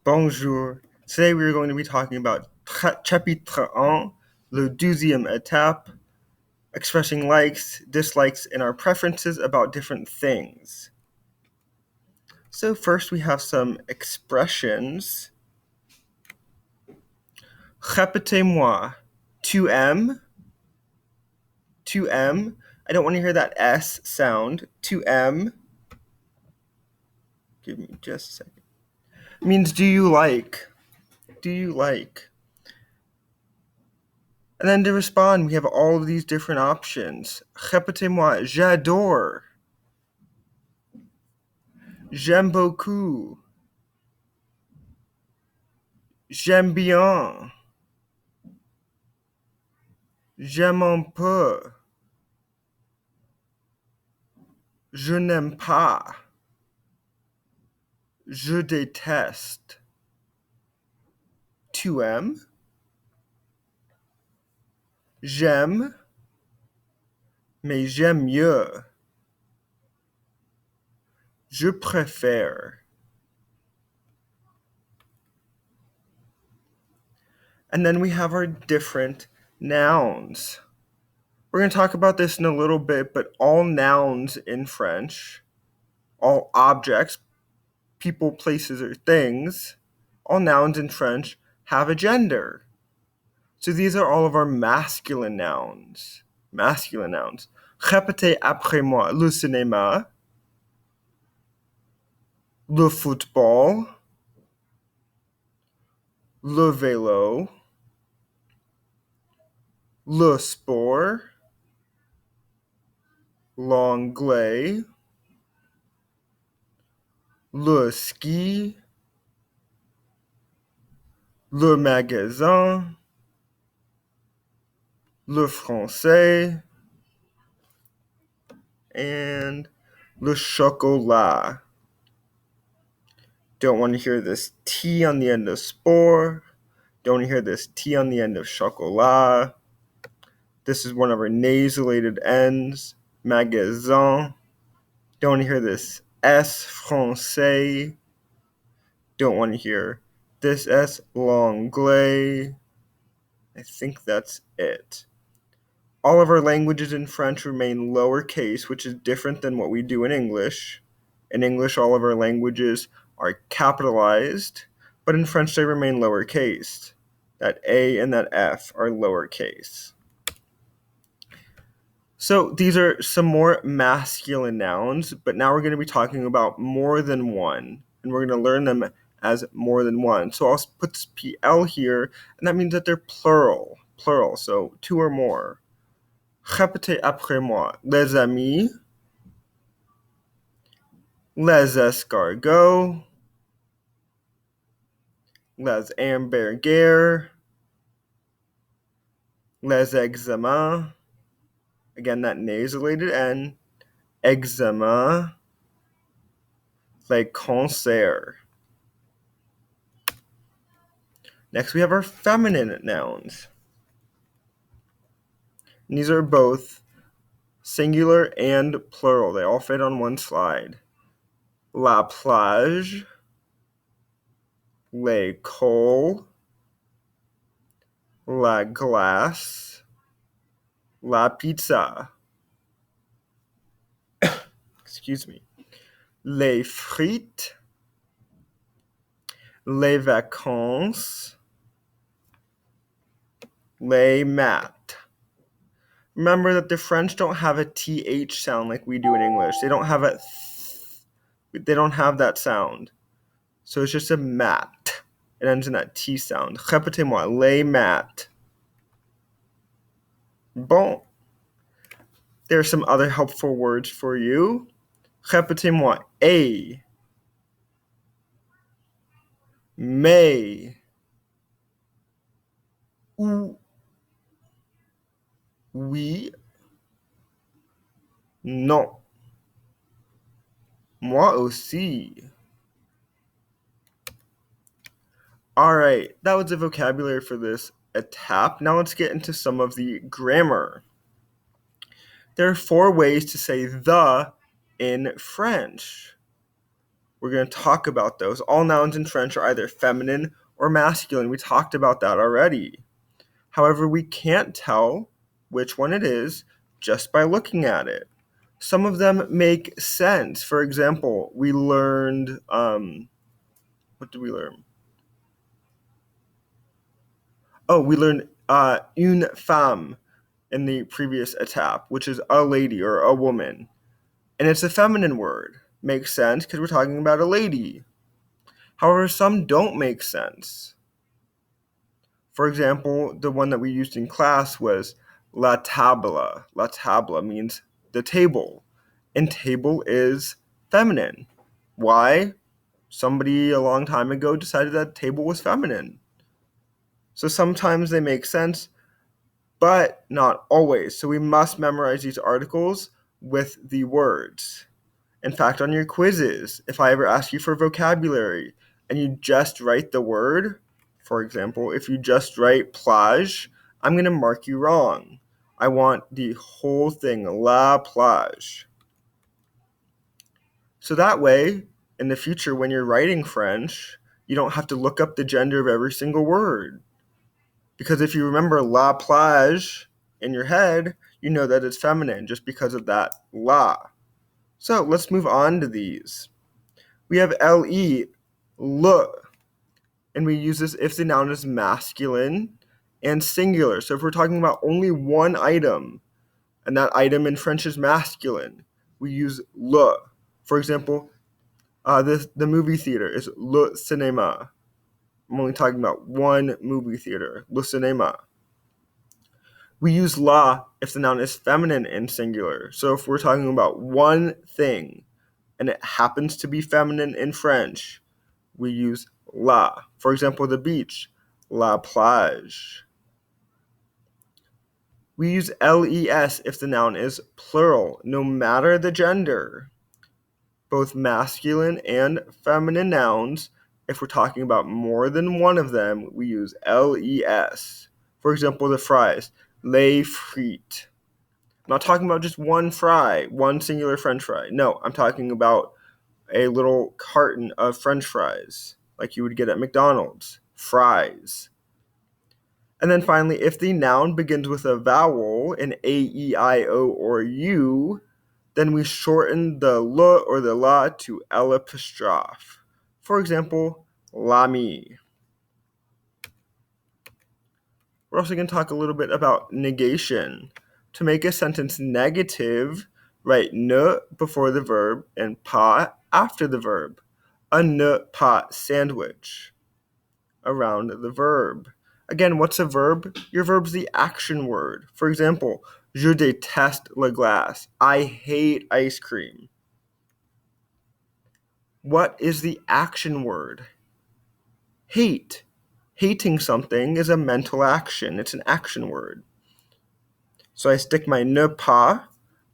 Bonjour. Today we are going to be talking about chapitre 1, le 12e étape, expressing likes, dislikes, and our preferences about different things. So first we have some expressions. Répétez-moi. 2M. 2M. I don't want to hear that S sound. 2M. Give me just a second. Means do you like? Do you like? And then to respond, we have all of these different options. Répétez-moi, j'adore. J'aime beaucoup. J'aime bien. J'aime un peu. Je n'aime pas. Je déteste. Tu aimes? J'aime, mais j'aime mieux. Je préfère. And then we have our different nouns. We're going to talk about this in a little bit, but all nouns in French, all objects, people, places, or things, all nouns in French have a gender. So these are all of our masculine nouns. Masculine nouns. Répétez après moi. Le cinéma. Le football. Le vélo. Le sport. L'anglais. Le ski. Le magasin. Le français. And le chocolat. Don't want to hear this T on the end of sport. Don't want to hear this T on the end of chocolat. This is one of our nasalated N's. Magasin. Don't want to hear this S. Français. Don't want to hear this S. L'anglais. I think that's it. All of our languages in French remain lowercase, which is different than what we do in English. In English, all of our languages are capitalized, but in French, they remain lowercase. That A and that F are lowercase. So these are some more masculine nouns, but now we're going to be talking about more than one, and we're going to learn them as more than one. So I'll put this PL here, and that means that they're plural, so two or more. Répétez après moi. Les amis, les escargots, les hamburgers, les examens. Again, that nasalated N. Examen. Les concerts. Next, we have our feminine nouns. And these are both singular and plural. They all fit on one slide. La plage, l'école, la glace, la pizza. Excuse me. Les frites, les vacances, les maths. Remember that the French don't have a TH sound like we do in English. They don't have they don't have that sound. So it's just a mat. It ends in that T sound. Répétez-moi, les maths. Bon. There are some other helpful words for you. Répétez-moi, a. Mais. Ou. Oui. Non. Moi aussi. All right, that was the vocabulary for this étape. Now let's get into some of the grammar. There are 4 ways to say the in French. We're going to talk about those. All nouns in French are either feminine or masculine. We talked about that already. However, we can't tell which one it is just by looking at it. Some of them make sense. For example, we learned, what did we learn? Oh, we learned une femme in the previous étape, which is a lady or a woman. And it's a feminine word. Makes sense because we're talking about a lady. However, some don't make sense. For example, the one that we used in class was la table. La table means the table. And table is feminine. Why? Somebody a long time ago decided that table was feminine. So sometimes they make sense, but not always. So we must memorize these articles with the words. In fact, on your quizzes, if I ever ask you for vocabulary and you just write the word, for example, if you just write plage, I'm going to mark you wrong. I want the whole thing, la plage. So that way, in the future, when you're writing French, you don't have to look up the gender of every single word. Because if you remember la plage in your head, you know that it's feminine just because of that la. So let's move on to these. We have le, le, and we use this if the noun is masculine and singular. So if we're talking about only one item, and that item in French is masculine, we use le. For example, the movie theater is le cinéma. I'm only talking about one movie theater, le cinéma. We use la if the noun is feminine and singular. So if we're talking about one thing, and it happens to be feminine in French, we use la. For example, the beach, la plage. We use les if the noun is plural, no matter the gender. Both masculine and feminine nouns, if we're talking about more than one of them, we use les. For example, the fries, les frites. I'm not talking about just one fry, one singular French fry. No, I'm talking about a little carton of French fries, like you would get at McDonald's. Fries. And then finally, if the noun begins with a vowel in A, E, I, O, or U, then we shorten the L or the La to L apostrophe. For example, l'ami. We're also going to talk a little bit about negation. To make a sentence negative, write ne before the verb and pas after the verb. A ne pas sandwich around the verb. Again, what's a verb? Your verb's the action word. For example, je déteste la glace. I hate ice cream. What is the action word? Hate. Hating something is a mental action. It's an action word. So I stick my ne pas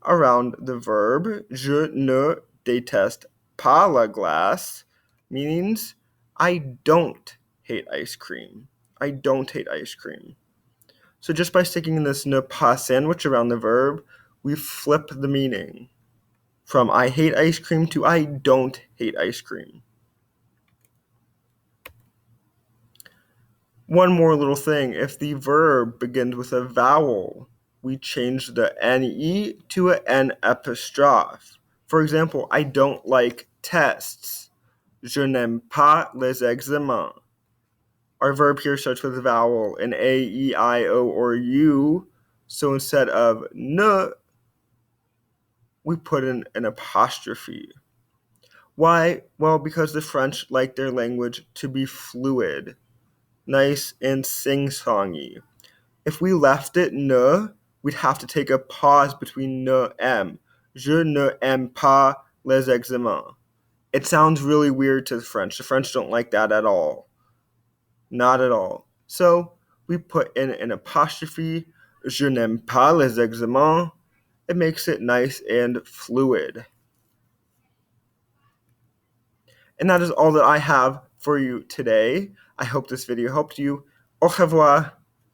around the verb. Je ne déteste pas la glace means I don't hate ice cream. I don't hate ice cream. So just by sticking this ne pas sandwich around the verb, we flip the meaning from I hate ice cream to I don't hate ice cream. One more little thing, if the verb begins with a vowel, we change the NE to an N apostrophe. For example, I don't like tests. Je n'aime pas les examens. Our verb here starts with a vowel in A, E, I, O, or U. So instead of ne, we put in an apostrophe. Why? Well, because the French like their language to be fluid, nice and sing-songy. If we left it ne, we'd have to take a pause between ne and. Je ne aime pas les examens. It sounds really weird to the French. The French don't like that at all. Not at all. So we put in an apostrophe. Je n'aime pas les examens. It makes it nice and fluid. And that is all that I have for you today. I hope this video helped you. Au revoir.